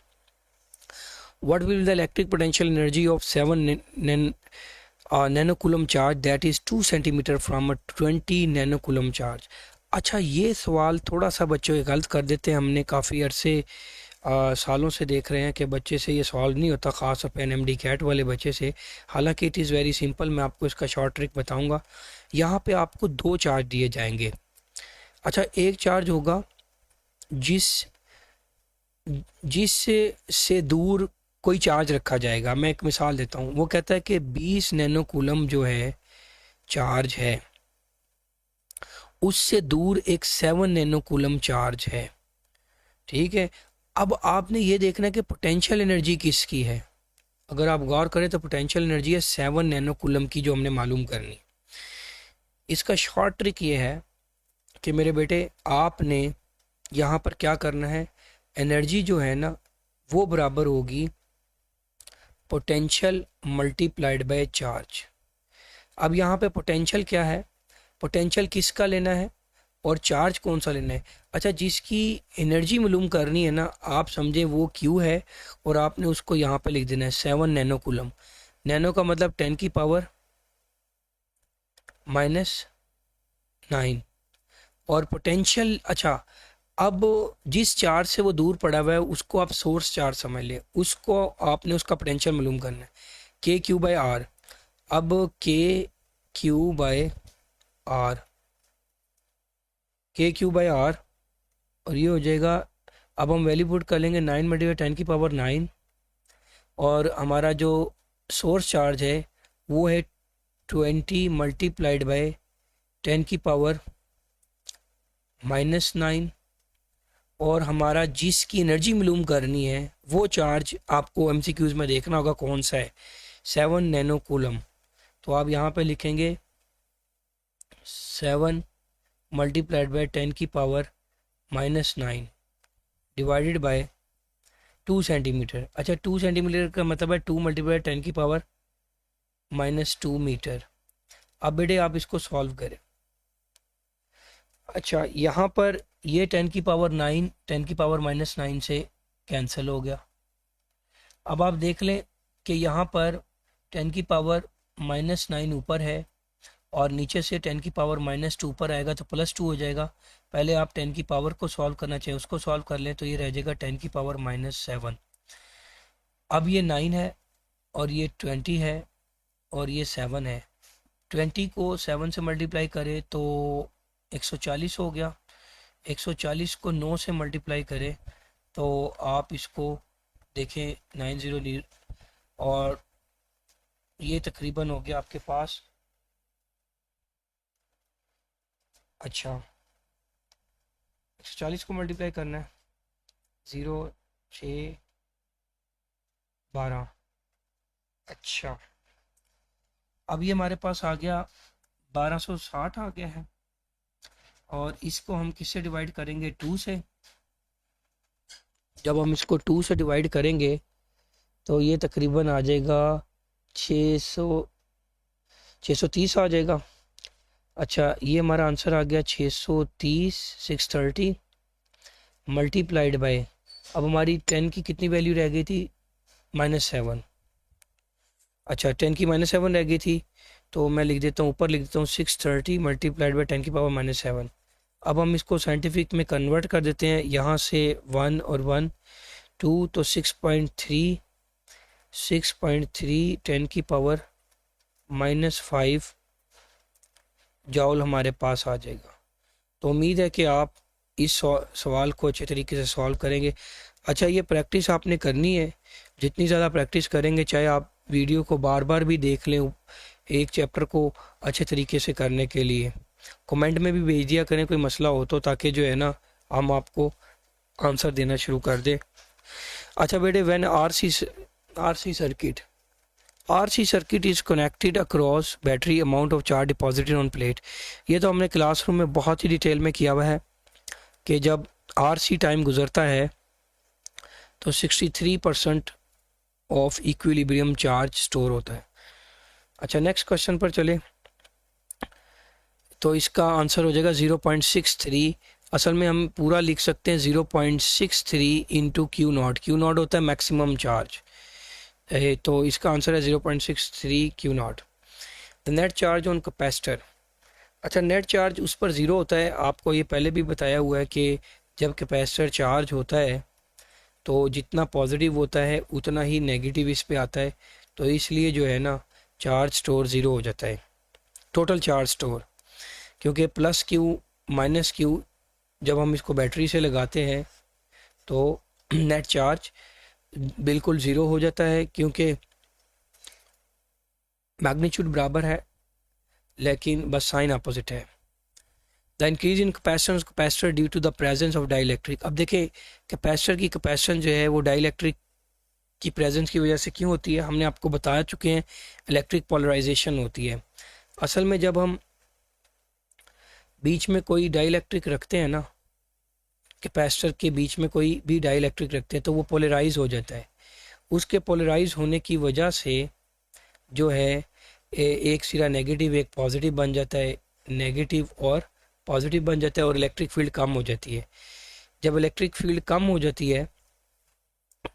A: What will the electric potential energy of 7 nano coulomb charge that is 2 centimetre from a 20 nano coulomb charge. अच्छा, ये सवाल थोड़ा सा बच्चों गलत कर देते हैं, हमने काफ़ी अरसे सालों से देख रहे हैं कि बच्चे से ये सॉल्व नहीं होता, ख़ास तौर पर NMD कैट वाले बच्चे से। हालांकि इट इज़ वेरी सिंपल, मैं आपको इसका शॉर्ट ट्रिक बताऊंगा। यहाँ पे आपको 2 चार्ज दिए जाएंगे। अच्छा, एक चार्ज होगा जिस से दूर कोई चार्ज रखा जाएगा। मैं एक मिसाल देता हूँ, वो कहता है कि 20 नैनो कूलम जो है चार्ज है, उससे दूर एक 7 नैनो कूलम चार्ज है, ठीक है? अब आपने ये देखना है कि पोटेंशियल एनर्जी किसकी है। अगर आप गौर करें तो पोटेंशियल एनर्जी है 7 नैनो कूलम की, जो हमने मालूम करनी। इसका शॉर्ट ट्रिक ये है कि मेरे बेटे, आपने यहाँ पर क्या करना है, एनर्जी जो है ना वो बराबर होगी पोटेंशियल मल्टीप्लाइड बाय चार्ज। अब यहाँ पे पोटेंशियल क्या है, पोटेंशियल किसका लेना है और चार्ज कौन सा लेना है। अच्छा, जिसकी एनर्जी मालूम करनी है ना, आप समझें वो Q है, और आपने उसको यहाँ पे लिख देना है 7 नैनो कूलम। नैनो का मतलब 10 की पावर -9, और पोटेंशियल, अच्छा अब जिस चार्ज से वो दूर पड़ा हुआ है उसको आप सोर्स चार्ज समझ लें, उसको आपने उसका पोटेंशियल मालूम करना है, KQ/R। अब KQ/R, KQ/R, और ये हो जाएगा, अब हम वैल्यू पुट कर लेंगे 9 × 10 की पावर 9, और हमारा जो सोर्स चार्ज है वो है 20 मल्टीप्लाइड बाय 10 की पावर -9, और हमारा जिसकी एनर्जी मालूम करनी है वो चार्ज आपको एमसीक्यूज़ में देखना होगा कौन सा है, 7 नैनो कूलम। तो आप यहाँ पे लिखेंगे 7 multiplied by 10⁻⁻⁹ divided by 2 centimetre. अच्छा, 2 सेंटीमीटर का मतलब है 2 मल्टीप्लाई 10⁻⁻2 मीटर। अब बेटे आप इसको सॉल्व करें। अच्छा, यहाँ पर ये 10⁻9 10⁻⁻9 से कैंसिल हो गया। अब आप देख लें कि यहाँ पर 10⁻⁻9 ऊपर है और नीचे से 10⁻2 ऊपर आएगा तो +2 हो जाएगा। पहले आप 10 की पावर को सॉल्व करना चाहिए, उसको सॉल्व कर लें तो ये रह जाएगा 10⁻⁻7। अब ये 9 है और ये 20 है और ये 7 है। 20 को 7 से मल्टीप्लाई करें तो 140 हो गया। 140 को 9 से मल्टीप्लाई करें तो आप इसको देखें 90 और ये तकरीबन हो गया आपके पास। अच्छा, 140 को मल्टीप्लाई करना है 0 6 12। अच्छा, अब ये हमारे पास आ गया 1260 आ गया है और इसको हम किससे डिवाइड करेंगे, 2 से। जब हम इसको 2 से डिवाइड करेंगे तो ये तकरीबन आ जाएगा 630 आ जाएगा। अच्छा, ये हमारा आंसर आ गया 630 630 मल्टीप्लाइड बाय, अब हमारी 10 की कितनी वैल्यू रह गई थी, -7। अच्छा, 10 की -7 रह गई थी तो मैं लिख देता हूँ, ऊपर लिख देता हूँ 630 मल्टीप्लाइड बाय 10⁻⁻7। अब हम इसको साइंटिफिक में कन्वर्ट कर देते हैं, यहाँ से 1 और 1 2 तो 6.3 10⁻⁻5 जॉल हमारे पास आ जाएगा। तो उम्मीद है कि आप इस सवाल को अच्छे तरीके से सॉल्व करेंगे। अच्छा, ये प्रैक्टिस आपने करनी है, जितनी ज़्यादा प्रैक्टिस करेंगे, चाहे आप वीडियो को बार बार भी देख लें एक चैप्टर को अच्छे तरीके से करने के लिए, कमेंट में भी भेज दिया करें कोई मसला हो तो, ताकि जो है ना हम आपको आंसर देना शुरू कर दें। अच्छा बेटे, when RC circuit is connected across battery amount of charge deposited on plate. ये तो हमने क्लासरूम में बहुत ही डिटेल में किया हुआ है कि जब RC टाइम गुजरता है तो 63% ऑफ इक्विलिब्रियम चार्ज स्टोर होता है। अच्छा, नेक्स्ट क्वेश्चन पर चले तो इसका आंसर हो जाएगा 0.63। असल में हम पूरा लिख सकते हैं 0.63 इंटू Q0। Q0 होता है मैक्सिमम चार्ज, तो इसका आंसर है 0.63 Q0। The net charge on capacitor. अच्छा, नेट चार्ज उस पर ज़ीरो होता है। आपको ये पहले भी बताया हुआ है कि जब कैपेसिटर चार्ज होता है तो जितना पॉजिटिव होता है उतना ही नेगेटिव इस पे आता है, तो इसलिए जो है ना चार्ज स्टोर ज़ीरो हो जाता है, टोटल चार्ज स्टोर। क्योंकि +Q -Q जब हम इसको बैटरी से लगाते हैं तो नेट चार्ज बिल्कुल ज़ीरो हो जाता है, क्योंकि मैग्नीट्यूड बराबर है लेकिन बस साइन अपोजिट है। The increase in capacitance capacitor due to the presence of dielectric. अब देखिए, कैपेसिटर की कैपेसिटेंस जो है वो डाइलेक्ट्रिक की प्रेजेंस की वजह से क्यों होती है, हमने आपको बता चुके हैं, इलेक्ट्रिक पोलराइजेशन होती है। असल में जब हम बीच में कोई डाइलेक्ट्रिक रखते हैं ना, कैपेसिटर के बीच में कोई भी डाइलेक्ट्रिक रखते हैं तो वो पोलराइज हो जाता है। उसके पोलराइज होने की वजह से जो है एक सिरा नेगेटिव एक पॉजिटिव बन जाता है, नेगेटिव और पॉजिटिव बन जाता है और इलेक्ट्रिक फील्ड कम हो जाती है। जब इलेक्ट्रिक फील्ड कम हो जाती है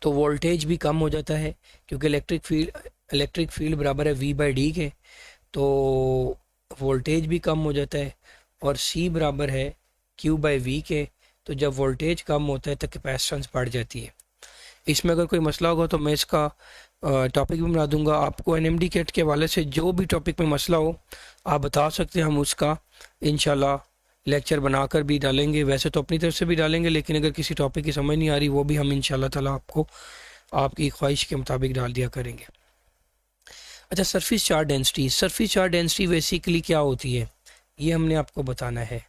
A: तो वोल्टेज भी कम हो जाता है, क्योंकि इलेक्ट्रिक फील्ड बराबर है V/D के, तो वोल्टेज भी कम हो जाता है। और C बराबर है Q/V के, तो जब वोल्टेज कम होता है तो कैपेसिटेंस बढ़ जाती है। इसमें अगर कोई मसला होगा तो मैं इसका टॉपिक भी बना दूंगा आपको। NMD कैट के हवाले से जो भी टॉपिक में मसला हो आप बता सकते हैं, हम उसका इंशाल्लाह लेक्चर बनाकर भी डालेंगे। वैसे तो अपनी तरफ से भी डालेंगे, लेकिन अगर किसी टॉपिक की समझ नहीं आ रही वो भी हम इंशाल्लाह ताला आपको आपकी ख्वाहिश के मुताबिक डाल दिया करेंगे। अच्छा, surface charge density. Surface charge density basically क्या होती है ये हमने आपको बताना है।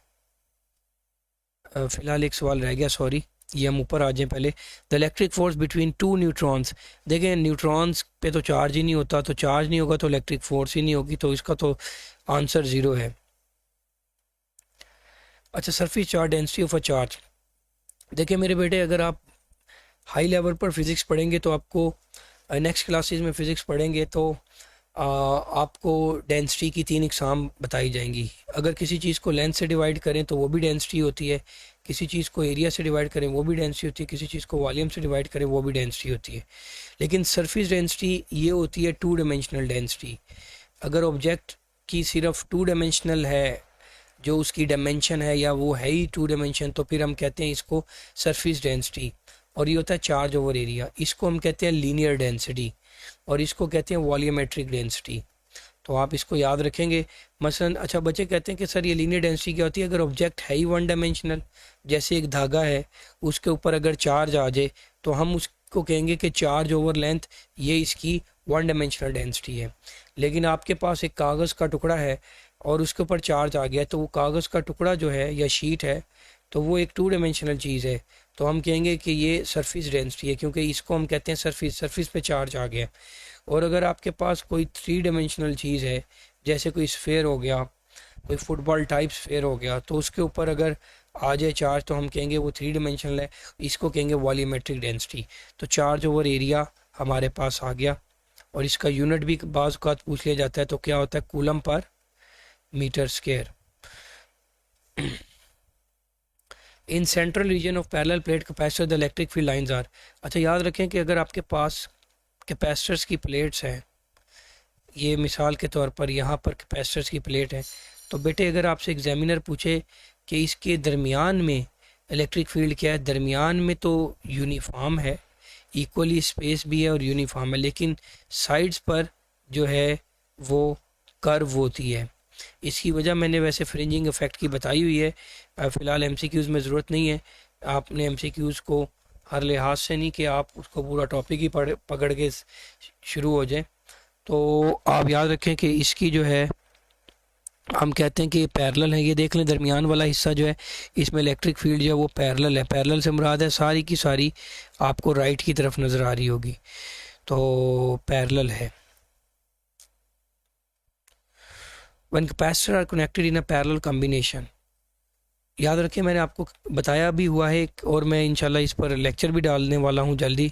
A: फ़िलहाल एक सवाल रह गया, सॉरी, ये हम ऊपर आ जाएं पहले। The electric force between two neutrons, देखें न्यूट्रॉन्स पे तो चार्ज ही नहीं होता, तो चार्ज नहीं होगा तो इलेक्ट्रिक फोर्स ही नहीं होगी, तो इसका तो आंसर ज़ीरो है। अच्छा, surface charge density of a charge, देखिए मेरे बेटे अगर आप हाई लेवल पर फिज़िक्स पढ़ेंगे तो आपको नेक्स्ट क्लासेस में फ़िज़िक्स पढ़ेंगे तो आपको डेंसिटी की तीन इकसाम बताई जाएंगी। अगर किसी चीज़ को लेंथ से डिवाइड करें तो वो भी डेंसिटी होती है, किसी चीज़ को एरिया से डिवाइड करें वो भी डेंसिटी होती है, किसी चीज़ को वॉल्यूम से डिवाइड करें वो भी डेंसिटी होती है। लेकिन सरफेस डेंसिटी ये होती है टू डायमेंशनल डेंसिटी। अगर ऑब्जेक्ट की सिर्फ टू डायमेंशनल है, जो उसकी डायमेंशन है या वो है ही टू डायमेंशन, तो फिर हम कहते हैं इसको सरफेस डेंसिटी। और ये होता है चार्ज ओवर एरिया, इसको हम कहते हैं लीनियर डेंसिटी, और इसको कहते हैं वॉल्यूमेट्रिक डेंसिटी। तो आप इसको याद रखेंगे। मसलन अच्छा बच्चे कहते हैं कि सर ये लीनियर डेंसिटी क्या होती है? अगर ऑब्जेक्ट है ही वन डायमेंशनल, जैसे एक धागा है उसके ऊपर अगर चार्ज आ जाए तो हम उसको कहेंगे कि चार्ज ओवर लेंथ, ये इसकी वन डायमेंशनल डेंसिटी है। लेकिन आपके पास एक कागज़ का टुकड़ा है और उसके ऊपर चार्ज आ गया, तो वो कागज़ का टुकड़ा जो है या शीट है तो वो एक टू डायमेंशनल चीज़ है, तो हम कहेंगे कि ये सरफेस डेंसिटी है, क्योंकि इसको हम कहते हैं सरफेस पे चार्ज आ गया। और अगर आपके पास कोई थ्री डायमेंशनल चीज़ है, जैसे कोई स्फेयर हो गया, कोई फुटबॉल टाइप स्फेयर हो गया, तो उसके ऊपर अगर आ जाए चार्ज तो हम कहेंगे वो थ्री डायमेंशनल है, इसको कहेंगे वॉल्यूमेट्रिक डेंसिटी। तो चार्ज ओवर एरिया हमारे पास आ गया। और इसका यूनिट भी बाज़ औक़ात पूछ लिया जाता है, तो क्या होता है? कूलम पर metre square. In central region of parallel plate capacitor the electric field lines are. अच्छा याद रखें कि अगर आपके पास कैपेसिटर्स की प्लेट्स हैं, ये मिसाल के तौर पर यहाँ पर कैपेसिटर्स की प्लेट है, तो बेटे अगर आपसे एग्जामिनर पूछे कि इसके दरमियान में इलेक्ट्रिक फील्ड क्या है, दरमियान में तो यूनिफॉर्म है, इक्वली स्पेस भी है और यूनिफॉर्म है, लेकिन साइड्स पर जो है वो कर्व होती है। इसकी वजह मैंने वैसे फ्रिंजिंग इफ़ेक्ट की बताई हुई है, फ़िलहाल एमसीक्यूज़ में ज़रूरत नहीं है। आपने एमसीक्यूज़ को हर लिहाज से नहीं कि आप उसको पूरा टॉपिक ही पकड़ के शुरू हो जाए। तो आप याद रखें कि इसकी जो है हम कहते हैं कि ये पैरेलल है। ये देख लें दरमियान वाला हिस्सा जो है इसमें इलेक्ट्रिक फील्ड जो है वो पैरेलल है। पैरेलल से मुराद है सारी की सारी आपको राइट की तरफ नज़र आ रही होगी, तो पैरेलल है। When capacitor are connected in a parallel combination, याद रखें मैंने आपको बताया भी हुआ है और मैं इंशाल्लाह इस पर लेक्चर भी डालने वाला हूँ जल्दी।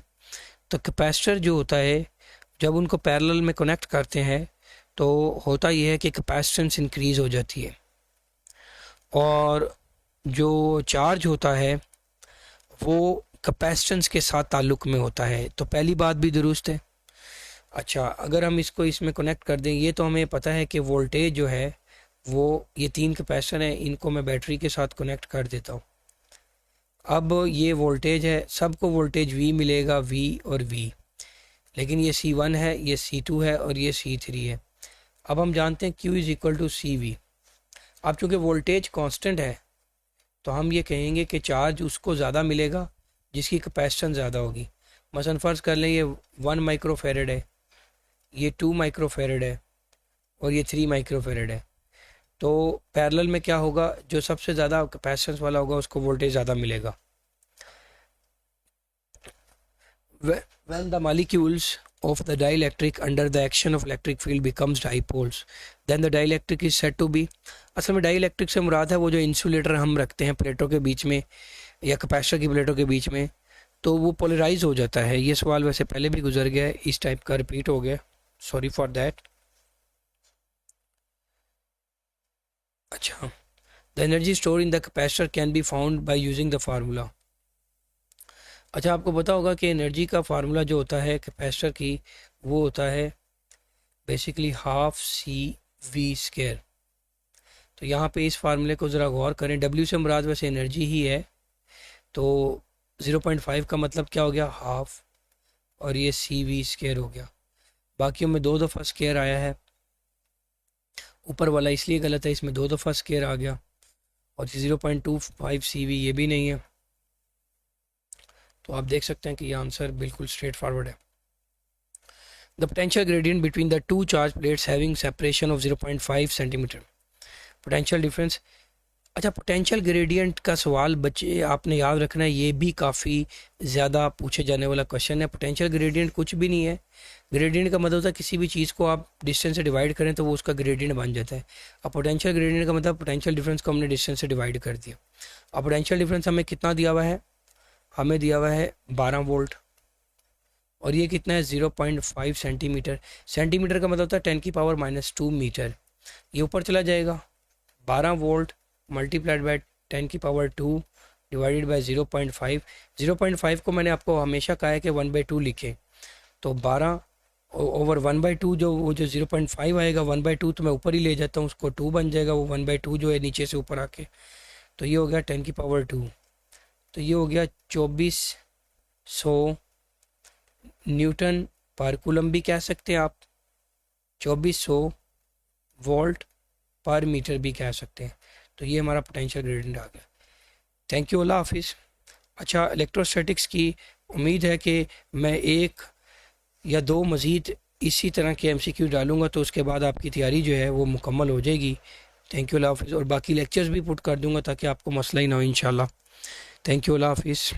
A: तो कैपेसिटर जो होता है जब उनको पैरेलल में कनेक्ट करते हैं तो होता यह है कि कैपेसिटेंस इंक्रीज़ हो जाती है और जो चार्ज होता है वो कैपेसिटेंस के साथ ताल्लुक़ में होता है। तो पहली बात भी दुरुस्त है। अच्छा अगर हम इसको इसमें कनेक्ट कर दें, ये तो हमें पता है कि वोल्टेज जो है वो ये तीन कैपेसिटर हैं, इनको मैं बैटरी के साथ कनेक्ट कर देता हूँ। अब ये वोल्टेज है, सबको वोल्टेज V मिलेगा, V और V, लेकिन ये C1 है, ये C2 है और ये C3 है। अब हम जानते हैं Q is equal to CV। अब चूँकि वोल्टेज कांस्टेंट है तो हम ये कहेंगे कि चार्ज उसको ज़्यादा मिलेगा जिसकी कैपेसिटेंस ज़्यादा होगी। मसलन फ़र्ज़ कर लें ये 1 माइक्रोफेरेड है, ये 2 माइक्रोफेरेड है और ये 3 माइक्रोफेरेड है। तो पैरेलल में क्या होगा, जो सबसे ज़्यादा कैपेसिटेंस वाला होगा उसको वोल्टेज ज़्यादा मिलेगा। When the molecules of the dielectric under the action of electric field becomes dipoles, then the dielectric is said to be। असल में डाइलेक्ट्रिक से मुराद है वो जो इंसुलेटर हम रखते हैं प्लेटों के बीच में या कैपेसिटर की प्लेटों के बीच में, तो वो पोलराइज हो जाता है। ये सवाल वैसे पहले भी गुजर गया है, इस टाइप का रिपीट हो गया, सॉरी फॉर दैट। अच्छा, the energy store in the capacitor can be found by using the formula. अच्छा आपको पता होगा कि एनर्जी का फार्मूला जो होता है कैपेसिटर की वो होता है बेसिकली हाफ CV²। तो यहाँ पे इस फार्मूले को ज़रा गौर करें। W से मुराद वैसे एनर्जी ही है, तो 0.5 का मतलब क्या हो गया, हाफ, और ये CV² हो गया। बाकियों में 2 दफ़ा स्क्वायर आया है, ऊपर वाला इसलिए गलत है, इसमें 2 दफ़ा स्क्वायर आ गया, और 0.25 CV ये भी नहीं है। तो आप देख सकते हैं कि ये आंसर बिल्कुल स्ट्रेट फॉरवर्ड है। The potential gradient between the two charge plates having separation of 0.5 centimetre. Potential difference अच्छा, पोटेंशियल ग्रेडियंट का सवाल बच्चे आपने याद रखना है, ये भी काफ़ी ज़्यादा पूछे जाने वाला क्वेश्चन है। पोटेंशियल ग्रेडियंट कुछ भी नहीं है। ग्रेडियंट का मतलब होता है किसी भी चीज़ को आप डिस्टेंस से डिवाइड करें तो वो उसका ग्रेडियंट बन जाता है। अब पोटेंशियल ग्रेडियंट का मतलब पोटेंशियल डिफरेंस को हमने डिस्टेंस से डिवाइड कर दिया। अब पोटेंशियल डिफरेंस हमें कितना दिया हुआ है? हमें दिया हुआ है 12 वोल्ट, और ये कितना है? 0.5 सेंटीमीटर। सेंटीमीटर का मतलब होता है 10⁻⁻² मीटर। ये ऊपर चला जाएगा। 12 volt multiplied by 10⁻² divided by 0.5। 0.5 को मैंने आपको हमेशा कहा है कि 1/2 लिखें, तो 12 ओवर 1/2, जो वो जो 0.5 आएगा 1/2 तो मैं ऊपर ही ले जाता हूँ, उसको 2 बन जाएगा, वो 1/2 जो है नीचे से ऊपर आके, तो ये हो गया 10⁻²। तो ये हो गया 2400 न्यूटन पर कूलम भी कह सकते हैं आप, 2400 वोल्ट पर मीटर भी कह सकते हैं। तो ये हमारा पोटेंशियल ग्रेडियंट आ गया। थैंक यू, अल्लाह हाफिज़। अच्छा, इलेक्ट्रोस्टैटिक्स की उम्मीद है कि मैं 1 या 2 मज़ीद इसी तरह के एमसीक्यू डालूंगा, तो उसके बाद आपकी तैयारी जो है वो मुकम्मल हो जाएगी। थैंक यू, अल्लाह हाफिज़। और बाकी लेक्चर्स भी पुट कर दूंगा ताकि आपको मसला ही ना हो इंशाल्लाह। थैंक यू, अल्लाह हाफिज़।